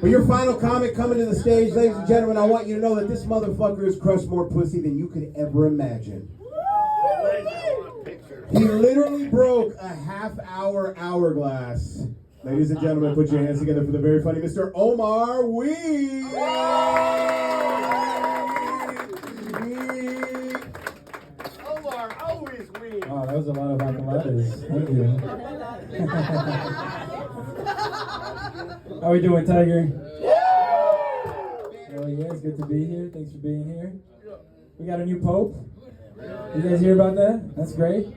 For your final comment coming to the stage, ladies and gentlemen, I want you to know that this motherfucker has crushed more pussy than you could ever imagine. He literally broke a half-hour hourglass. Ladies and gentlemen, put your hands together for the very funny Mr. OMAR WEENS. OMAR always wins. Wow, that was a lot of accolades. Thank you. How we doing, Tiger? Oh yeah, it's good to be here. Thanks for being here. We got a new pope. You guys hear about that? That's great.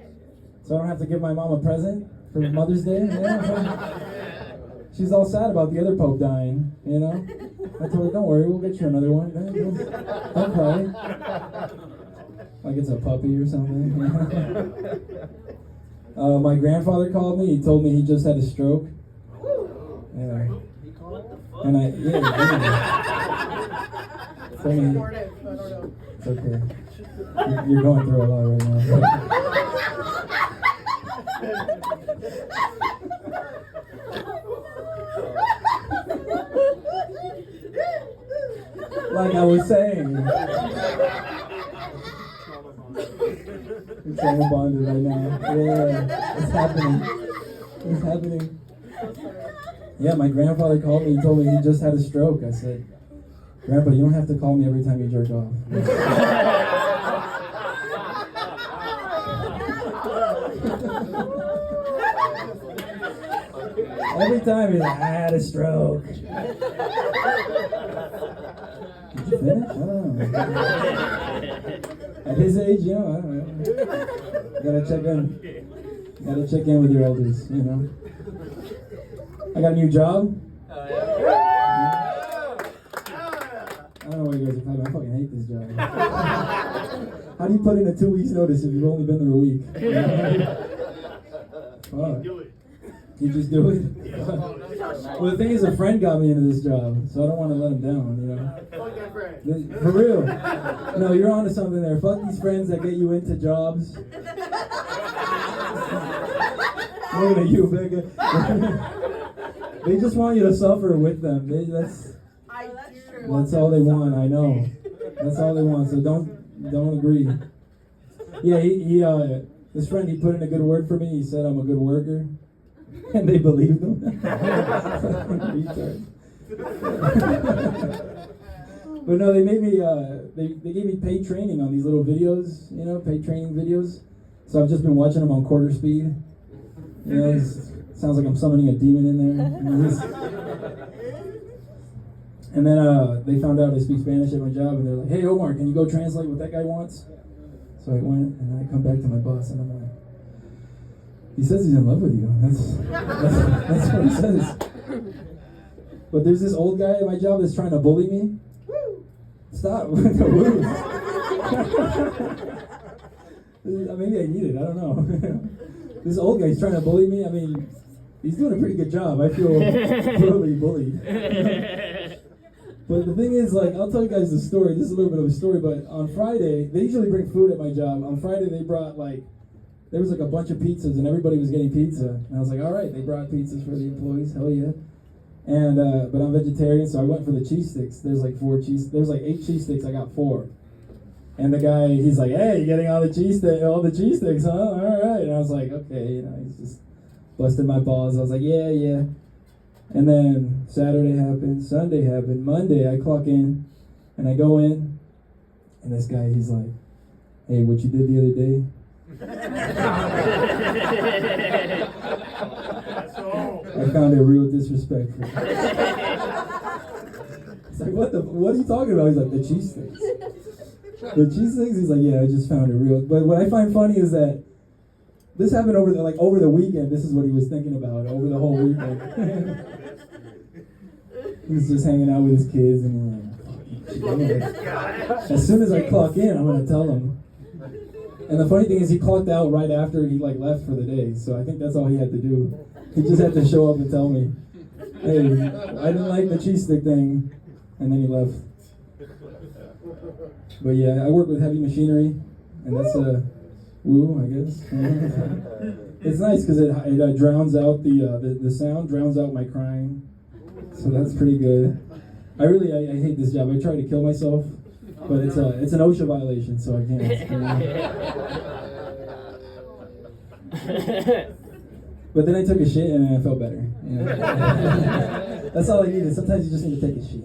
So I don't have to give my mom a present for Mother's Day. Yeah. She's all sad about the other pope dying, you know? I told her, don't worry, we'll get you another one. Don't cry. Like it's a puppy or something. My grandfather called me. He told me he just had a stroke. Yeah. And it's okay. You're going through a lot right now. Like I was saying, it's trauma bonded right now. Yeah, it's happening. It's happening. Yeah, my grandfather called me. He told me he just had a stroke. I said, Grandpa, you don't have to call me every time you jerk off. Every time he's like, I had a stroke. Did you finish? I don't know. At his age, you know, I don't know. Gotta check in with your elders, you know. I got a new job. I don't know what you guys are talking about. I fucking hate this job. How do you put in a 2 weeks notice if you've only been there a week? Fuck. You just do it? Well, the thing is, a friend got me into this job, so I don't want to let him down, you know? For real. No, you're onto something there. Fuck these friends that get you into jobs. Look at you, Becca. They just want you to suffer with them. That's all they want, I know. That's all they want, so don't agree. Yeah, this friend, he put in a good word for me. He said I'm a good worker. And they believed him. But no, they made me, they gave me paid training on these little videos, you know, paid training videos. So I've just been watching them on quarter speed. You know, it sounds like I'm summoning a demon in there. And then they found out I speak Spanish at my job, and they're like, hey, Omar, can you go translate what that guy wants? So I went, and I come back to my boss, and I'm like, he says he's in love with you. That's what he says. But there's this old guy at my job that's trying to bully me. Stop. Maybe I need it. I don't know. This old guy's trying to bully me. I mean, he's doing a pretty good job. I feel totally bullied. But the thing is, like, I'll tell you guys the story. This is a little bit of a story, but on Friday, they usually bring food at my job. On Friday, they brought, like, there was like a bunch of pizzas and everybody was getting pizza. And I was like, all right, they brought pizzas for the employees, hell yeah. And, but I'm vegetarian, so I went for the cheese sticks. There's like 8 cheese sticks, I got 4. And the guy, he's like, hey, you getting all the cheese sticks, huh? All right. And I was like, okay, you know, he's just busted my balls. I was like, yeah. And then Saturday happened, Sunday happened, Monday I clock in, and I go in, and this guy, he's like, hey, what you did the other day? I found it real disrespectful. It's like, what are you talking about? He's like, the cheese sticks. The cheese sticks? He's like, yeah, I just found it real. But what I find funny is that this happened over the weekend. This is what he was thinking about over the whole weekend. He's just hanging out with his kids and like, as soon as I clock in, I'm gonna tell him. And the funny thing is, he clocked out right after he like left for the day. So I think that's all he had to do. He just had to show up and tell me, hey, I didn't like the cheese stick thing, and then he left. But yeah, I work with heavy machinery, and that's woo, I guess. It's nice because it drowns out the sound, drowns out my crying. So that's pretty good. I hate this job. I try to kill myself, but it's an OSHA violation, so I can't. But then I took a shit and I felt better. You know? That's all I needed. Sometimes you just need to take a shit.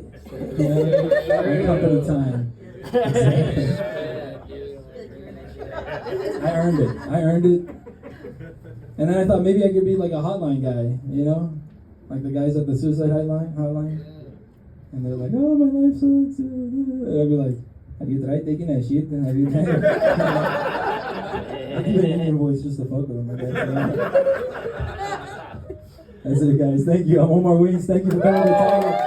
You know? One cup at a time. I earned it. And then I thought maybe I could be like a hotline guy, you know? Like the guys at the suicide hotline. And they're like, oh, my life sucks. And I'd be like, have you tried taking a shit? And have you tried? I do an Indian voice just to fuck with them. That's it, guys. Thank you. I'm OMAR WEENS. Thank you for coming to the table.